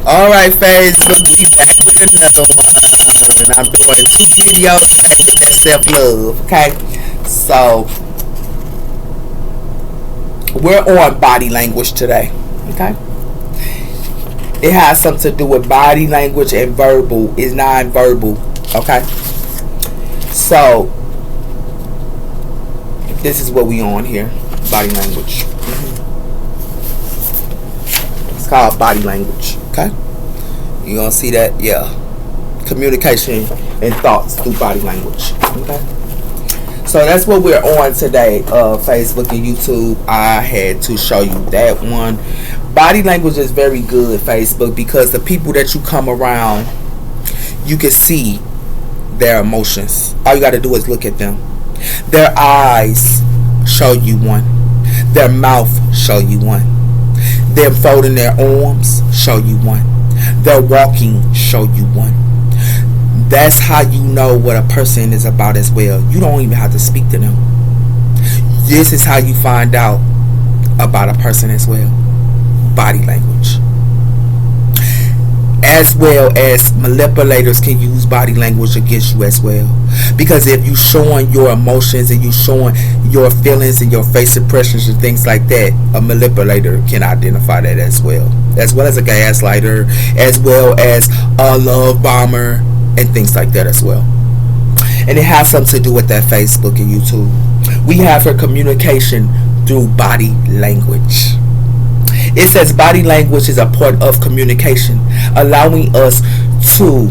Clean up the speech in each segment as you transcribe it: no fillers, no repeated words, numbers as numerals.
Alright, Facebook, we back with another one. I'm doing 2 videos today with that self-love, okay? So, we're on body language today, okay? It has something to do with body language and verbal, is non-verbal, okay? So, this is what we on here, body language. It's called body language, okay? You gonna see that? Yeah. Communication and thoughts through body language, okay? So that's what we're on today, Facebook and YouTube. I had to show you that one. Body language is very good, Facebook, because the people that you come around, you can see their emotions. All you got to do is look at them. Their eyes show you one. Their mouth show you one. Them folding their arms show you one. Their walking show you one. That's how you know what a person is about as well. You don't even have to speak to them. This is how you find out about a person as well. Body language. As well as manipulators can use body language against you as well. Because if you showing your emotions and you showing your feelings and your face expressions and things like that, a manipulator can identify that as well. As well as a gaslighter, as well as a love bomber, and things like that as well. And it has something to do with that Facebook and YouTube. We have her communication through body language. It says body language is a part of communication, allowing us to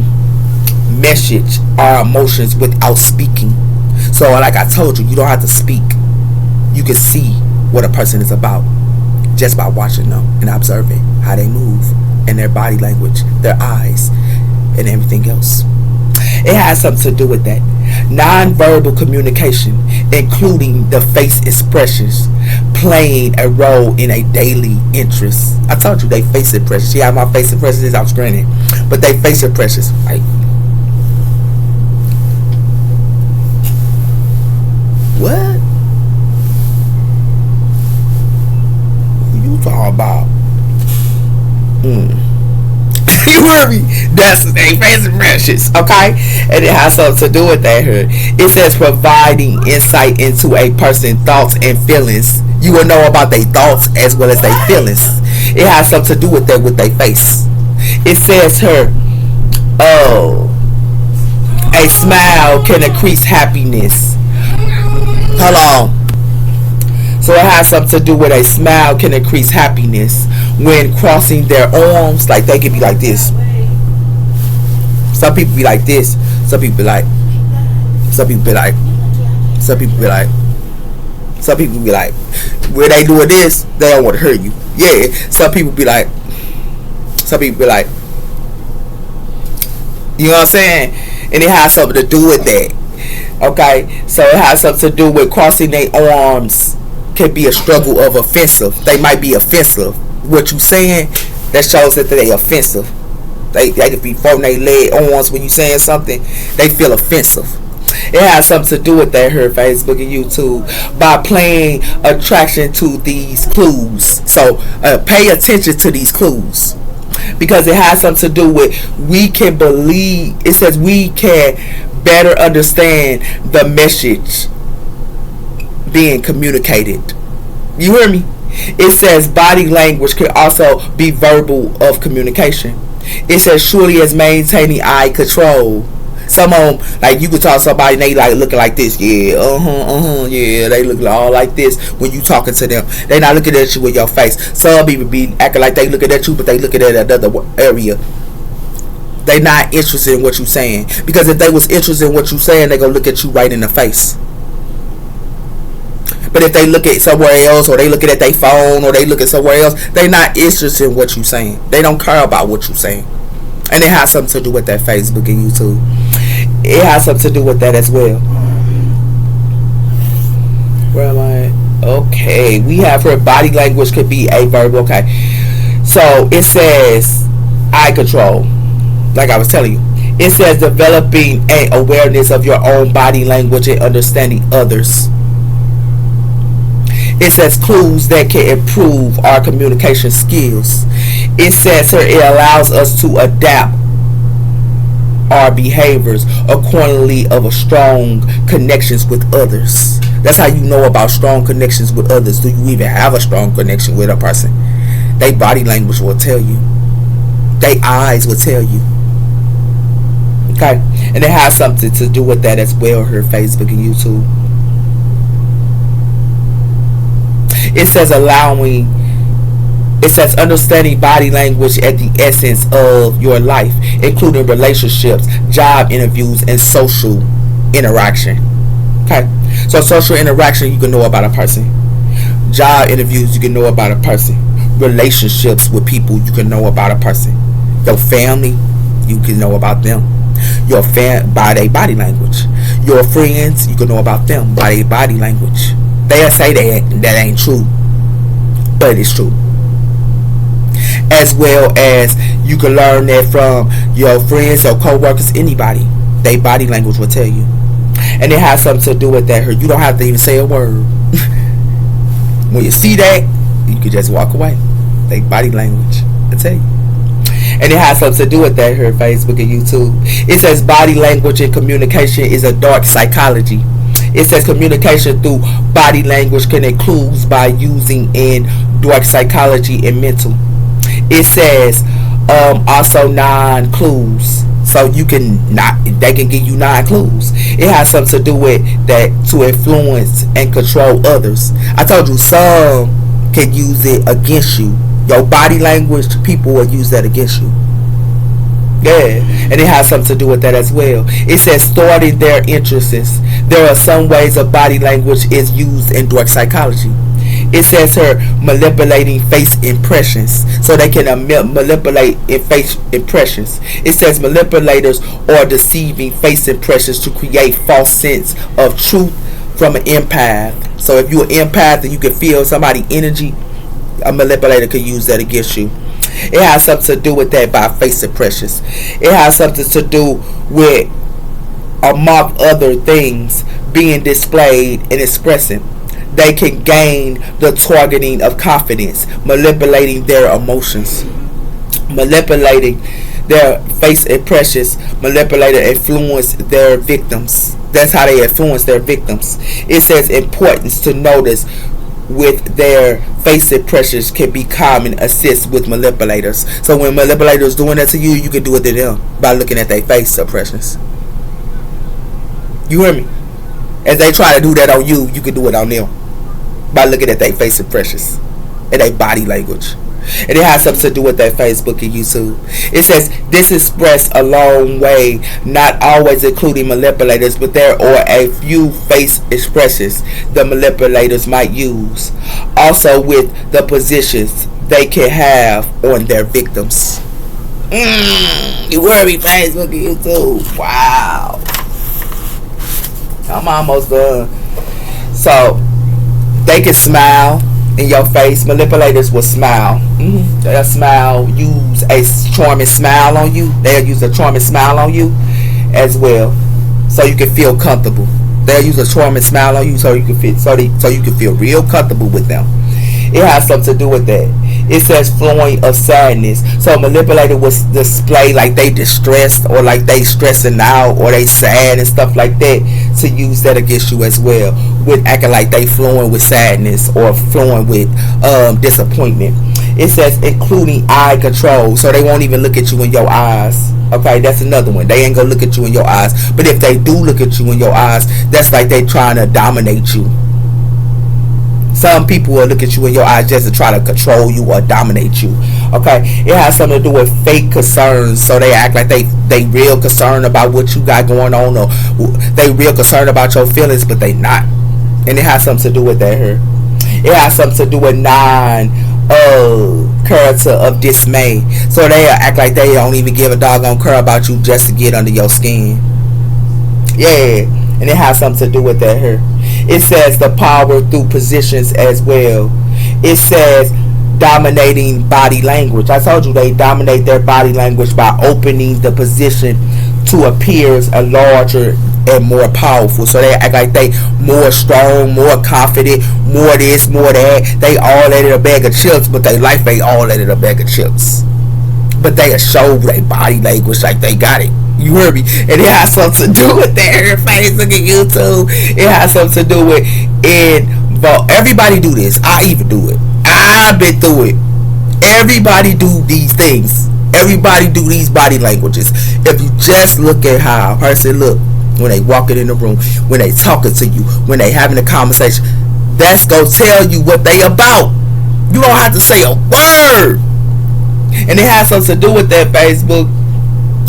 message our emotions without speaking. So like I told you, you don't have to speak. You can see what a person is about just by watching them and observing how they move and their body language, their eyes, and everything else. It has something to do with that. Non-verbal communication, including the face expressions, playing a role in a daily interest. I told you they face expressions. See how my face expressions is? I'm screening. But they face expressions. Right? What? Who you talking about? You heard me? That's they face expressions, okay? And it has something to do with that here. It says providing insight into a person's thoughts and feelings. You will know about their thoughts as well as their feelings. It has something to do with that with their face. It says here, a smile can increase happiness. Hold on. So it has something to do with a smile can increase happiness when crossing their arms. Like they can be like this. Some people be like this. Some people be like. Some people be like. Some people be like. Some people be like. When they doing this, they don't want to hurt you. Yeah. Some people be like. Some people be like. You know what I'm saying? And it has something to do with that. Okay. So it has something to do with crossing their arms. Can be a struggle of offensive. They might be offensive. What you saying, that shows that they offensive. They could be folding their leg arms when you saying something. They feel offensive. It has something to do with that here, Facebook and YouTube, by paying attraction to these clues. So pay attention to these clues, because it has something to do with we can believe. It says we can better understand the message being communicated. You hear me? It says body language can also be verbal of communication. It says surely as maintaining eye control. Some of them, like you could talk to somebody and they like looking like this. Yeah, yeah, they look all like this when you talking to them. They not looking at you with your face. Some people be acting like they looking at you, but they looking at another area. They not interested in what you saying, because if they was interested in what you saying, they gonna look at you right in the face. But if they look at somewhere else, or they looking at their phone, or they looking somewhere else, they not interested in what you saying. They don't care about what you saying. And it has something to do with that Facebook and YouTube. It has something to do with that as well. Where am I? Okay, we have her body language could be a verb. Okay, so it says eye control. Like I was telling you, it says developing an awareness of your own body language and understanding others. It says clues that can improve our communication skills. It says here it allows us to adapt our behaviors accordingly of a strong connections with others. That's how you know about strong connections with others. Do you even have a strong connection with a person? Their body language will tell you. Their eyes will tell you. Okay, and it has something to do with that as well. Her Facebook and YouTube. It says understanding body language at the essence of your life, including relationships, job interviews, and social interaction. Okay, so social interaction, you can know about a person. Job interviews, you can know about a person. Relationships with people, you can know about a person. Your family, you can know about them. Your by their body language. Your friends, you can know about them by their body language. They'll say that ain't true, but it's true. As well as you can learn that from your friends or co-workers, anybody. Their body language will tell you. And it has something to do with that. You don't have to even say a word. When you see that, you can just walk away. Their body language will tell you. And it has something to do with that here, Facebook and YouTube. It says body language and communication is a dark psychology. It says communication through body language can include by using in dark psychology and mental. It says also 9 clues. So they can give you 9 clues. It has something to do with that to influence and control others. I told you some can use it against you. Your body language, people will use that against you. Yeah, and it has something to do with that as well. It says thwarting their interests. There are some ways of body language is used in dark psychology. It says here manipulating face impressions, so they can manipulate in face impressions. It says manipulators are deceiving face impressions to create false sense of truth from an empath. So if you're an empath and you can feel somebody's energy, a manipulator could use that against you. It has something to do with that by face impressions. It has something to do with among other things being displayed and expressing. They can gain the targeting of confidence, manipulating their emotions, manipulating their face impressions. Manipulator influence their victims. That's how they influence their victims. It says importance to notice with their face impressions can be common assist with manipulators. So when manipulators doing that to you, you can do it to them by looking at their face impressions. You hear me? As they try to do that on you, you can do it on them by looking at their face impressions and their body language. And it has something to do with that Facebook and YouTube. It says this expressed a long way, not always including manipulators, but there are a few face expressions the manipulators might use. Also with the positions they can have on their victims. You worry, Facebook and YouTube. Wow. I'm almost done. So they can smile in your face. Manipulators will smile. They'll smile, use a charming smile on you. They'll use a charming smile on you as well, so you can feel comfortable. They'll use a charming smile on you so you can feel so you can feel real comfortable with them. It has something to do with that. It says flowing of sadness. So a manipulator will display like they distressed or like they stressing out or they sad and stuff like that to use that against you as well, with acting like they flowing with sadness or flowing with disappointment. It says including eye control, so they won't even look at you in your eyes. Okay, that's another one. They ain't gonna look at you in your eyes, but if they do look at you in your eyes, that's like they trying to dominate you. Some people will look at you in your eyes just to try to control you or dominate you. Okay, it has something to do with fake concerns, so they act like they real concerned about what you got going on, or they real concerned about your feelings, but they not. And it has something to do with that here. It has something to do with character of dismay, so they act like they don't even give a doggone care about you just to get under your skin. Yeah, and it has something to do with that here. It says the power through positions as well. It says dominating body language. I told you they dominate their body language by opening the position to appear a larger and more powerful. So they act like they more strong, more confident, more this, more that. They all in a bag of chips, but they life ain't all in a bag of chips. But they show their body language like they got it. You heard me? And it has something to do with their Facebook and YouTube. It has something to do with but everybody do this. I even do it. I've been through it. Everybody do these things. Everybody do these body languages. If you just look at how a person look when they walking in the room, when they talking to you, when they having a conversation, that's gonna tell you what they about. You don't have to say a word. And it has something to do with that Facebook.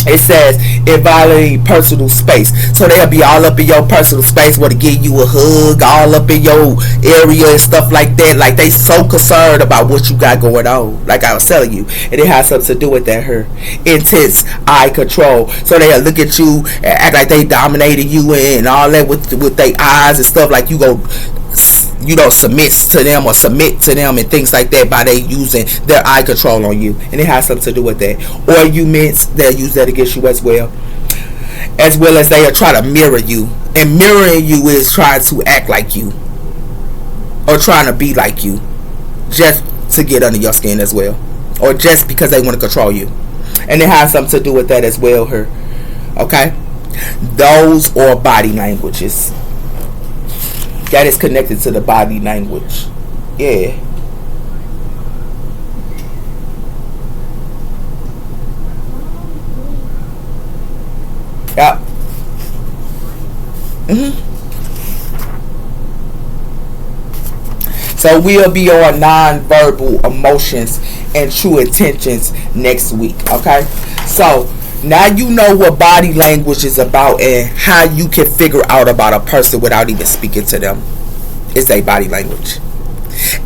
It says it violating personal space. So they'll be all up in your personal space, want to give you a hug, all up in your area and stuff like that. Like they so concerned about what you got going on. Like I was telling you. And it has something to do with that her intense eye control. So they'll look at you and act like they dominated you and all that with their eyes and stuff, like you go, you know, submit to them and things like that by they using their eye control on you. And it has something to do with that. Arguments, they'll use that against you as well as they'll try to mirror you. And mirroring you is trying to act like you or trying to be like you just to get under your skin as well, or just because they want to control you. And it has something to do with that as well here. Okay, those are body languages. That is connected to the body language. Yeah. Yeah. So we'll be on non-verbal emotions and true intentions next week. Okay. So now you know what body language is about and how you can figure out about a person without even speaking to them. It's a body language.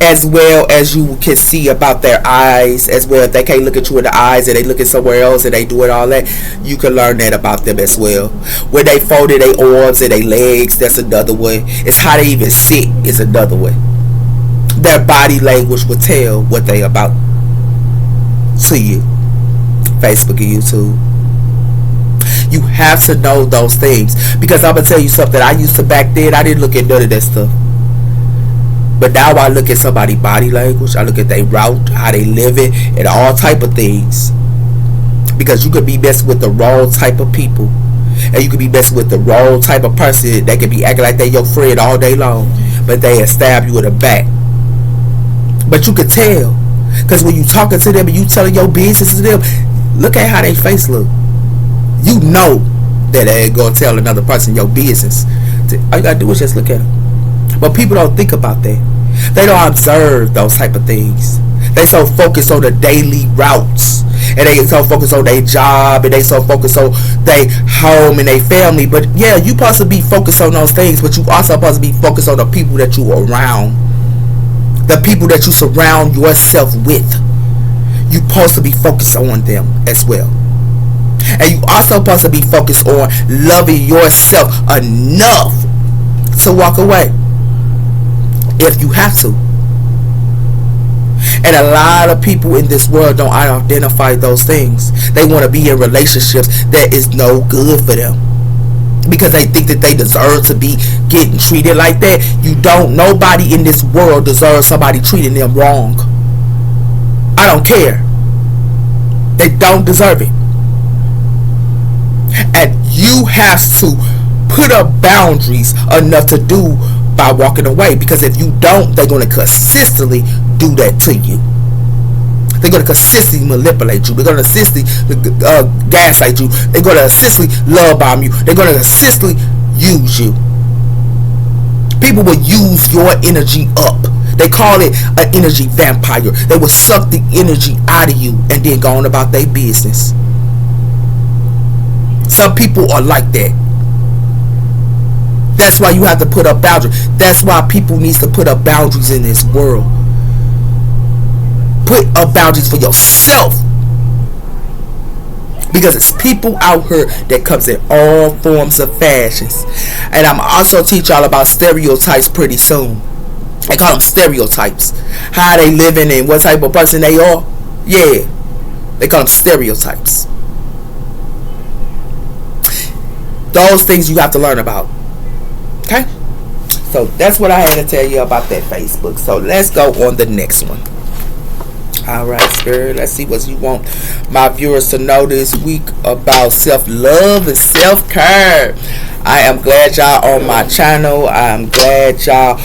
As well as you can see about their eyes as well. If they can't look at you in the eyes and they look at somewhere else and they do it all that, you can learn that about them as well. When they folded their arms and their legs, that's another way. It's how they even sit is another way. Their body language will tell what they about to you. Facebook and YouTube. You have to know those things, because I'm gonna tell you something. I used to back then. I didn't look at none of that stuff, but now I look at somebody's body language. I look at their route, how they live it, and all type of things. Because you could be messing with the wrong type of people, and you could be messing with the wrong type of person. They could be acting like they your friend all day long, but they stab you in the back. But you could tell, because when you talking to them and you telling your business to them, look at how they face look. You know that they ain't gonna tell another person your business. All you gotta do is just look at them. But people don't think about that. They don't observe those type of things. They so focused on the daily routes, and they so focused on their job, and they so focused on their home and their family. But yeah, you supposed to be focused on those things, but you also supposed to be focused on the people that you are around, the people that you surround yourself with. You supposed to be focused on them as well. And you also supposed to be focused on loving yourself enough to walk away if you have to. And a lot of people in this world don't identify those things. They want to be in relationships that is no good for them, because they think that they deserve to be getting treated like that. You don't. Nobody in this world deserves somebody treating them wrong. I don't care. They don't deserve it. And you have to put up boundaries enough to do by walking away, because if you don't, they're going to consistently do that to you. They're going to consistently manipulate you. They're going to consistently gaslight you. They're going to consistently love bomb you. They're going to consistently use you. People will use your energy up. They call it an energy vampire. They will suck the energy out of you and then go on about their business. Some people are like that. That's why you have to put up boundaries. That's why people need to put up boundaries in this world. Put up boundaries for yourself. Because it's people out here that comes in all forms of fashions. And I'm also teach y'all about stereotypes pretty soon. They call them stereotypes. How they living and what type of person they are. Yeah. They call them stereotypes. those things you have to learn about. Okay? So that's what I had to tell you about that Facebook. So let's go on the next one. Alright, Spirit. Let's see what you want my viewers to know this week about self-love and self-care. I am glad y'all on my channel. I'm glad y'all,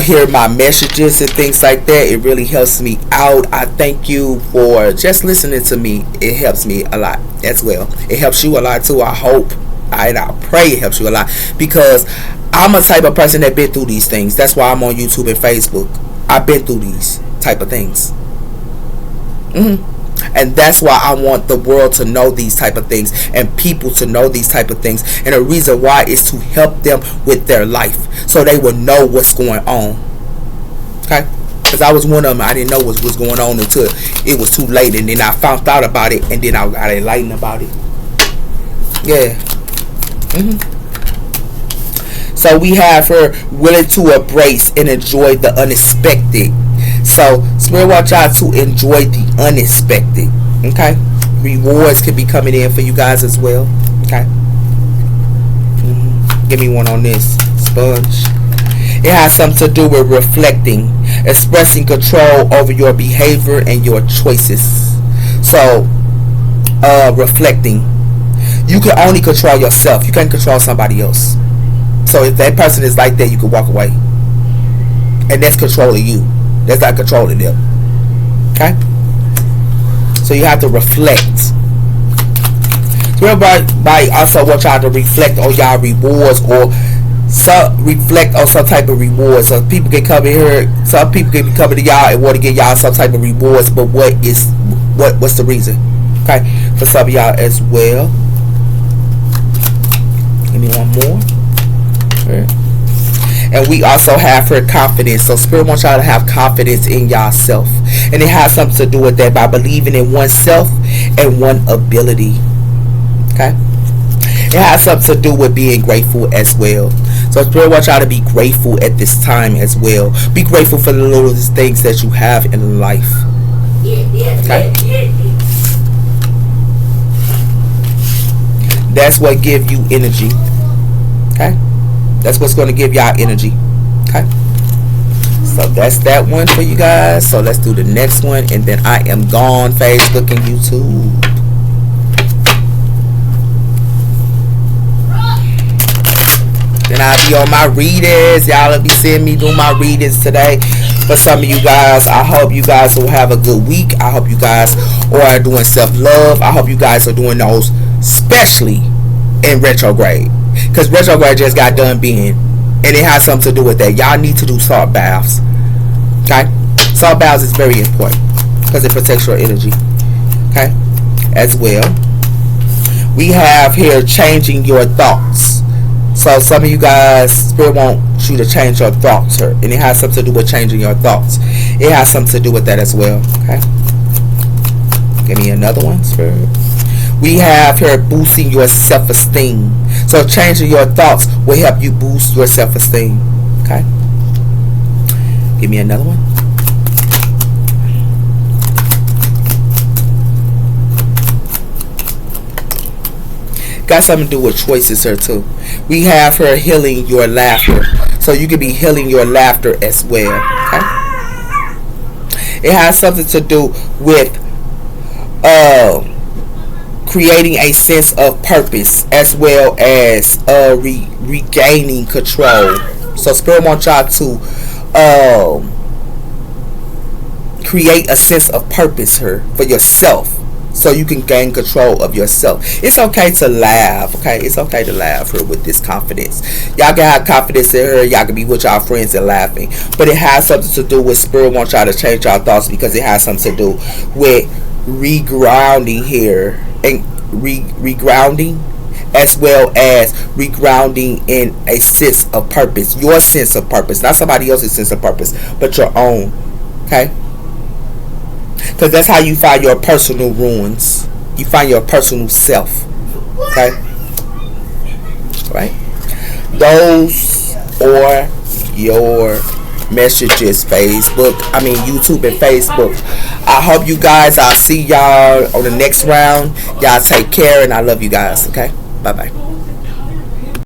hear my messages and things like that. It really helps me out. I thank you for just listening to me. It helps me a lot as well. It helps you a lot too. I hope and I pray it helps you a lot, because I'm a type of person that been through these things. That's why I'm on YouTube and Facebook. I've been through these type of things. And that's why I want the world to know these type of things, and people to know these type of things. And the reason why is to help them with their life, so they will know what's going on. Okay? Because I was one of them. I didn't know what was going on until it was too late, and then I found out about it, and then I got enlightened about it. Yeah. So we have her willing to embrace and enjoy the unexpected. So Spirit watch out to enjoy the unexpected. Okay? Rewards could be coming in for you guys as well. Okay? Give me one on this sponge. It has something to do with reflecting, expressing control over your behavior and your choices. So reflecting. You can only control yourself. You can't control somebody else. So if that person is like that, you can walk away. And that's controlling you. That's not controlling them. Okay? So you have to reflect. So everybody also want y'all to reflect on y'all rewards, or reflect on some type of rewards. So people can come in here, some people can be coming to y'all and want to give y'all some type of rewards, but what's the reason? Okay? For some of y'all as well. Give me one more. Okay. And we also have her confidence. So Spirit wants y'all to have confidence in yourself. And it has something to do with that, by believing in oneself and one ability. Okay? It has something to do with being grateful as well. So Spirit wants y'all to be grateful at this time as well. Be grateful for the little things that you have in life. Okay? That's what gives you energy. Okay? That's what's going to give y'all energy. Okay? So that's that one for you guys. So let's do the next one, and then I am gone. Facebook and YouTube. Then I'll be on my readings. Y'all will be seeing me do my readings today. For some of you guys, I hope you guys will have a good week. I hope you guys are doing self-love. I hope you guys are doing those, especially in retrograde. Because retrograde just got done being, and it has something to do with that. Y'all need to do salt baths. Okay? Salt baths is very important because it protects your energy. Okay? As well. We have here changing your thoughts. So some of you guys, Spirit wants you to change your thoughts here. And it has something to do with changing your thoughts. It has something to do with that as well. Okay? Give me another one, Spirit. We have here boosting your self-esteem. So changing your thoughts will help you boost your self-esteem. Okay? Give me another one. Got something to do with choices here too. We have her healing your laughter. So you can be healing your laughter as well. Okay? It has something to do with creating a sense of purpose, as well as regaining control. So Spirit wants y'all to create a sense of purpose here for yourself, so you can gain control of yourself. It's okay to laugh. Okay, it's okay to laugh here with this confidence. Y'all can have confidence in her. Y'all can be with y'all friends and laughing, but it has something to do with Spirit wants y'all to change y'all thoughts, because it has something to do with regrounding here, and regrounding, as well as regrounding in a sense of purpose. Your sense of purpose, not somebody else's sense of purpose, but your own. Okay? Because that's how you find your personal ruins. You find your personal self. Okay? Right? Those are your messages, YouTube and Facebook. I hope you guys, I'll see y'all on the next round. Y'all take care, and I love you guys. Okay? Bye bye.